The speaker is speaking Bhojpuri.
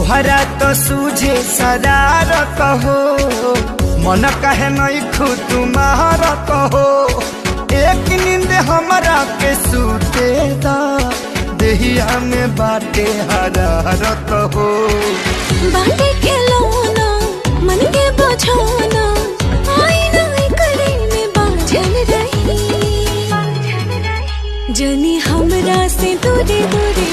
तोहरा तो सूझे शरारत हो, मन कहे नहीं खू तुम्हारत हो। एक नींद हमरा के सूते दा, देहिया में बाटे हरारत हो। बाटे के लोना मन के बुझाना, आईना करे में बाझल रही। जनी हमरा से दूरे दूरे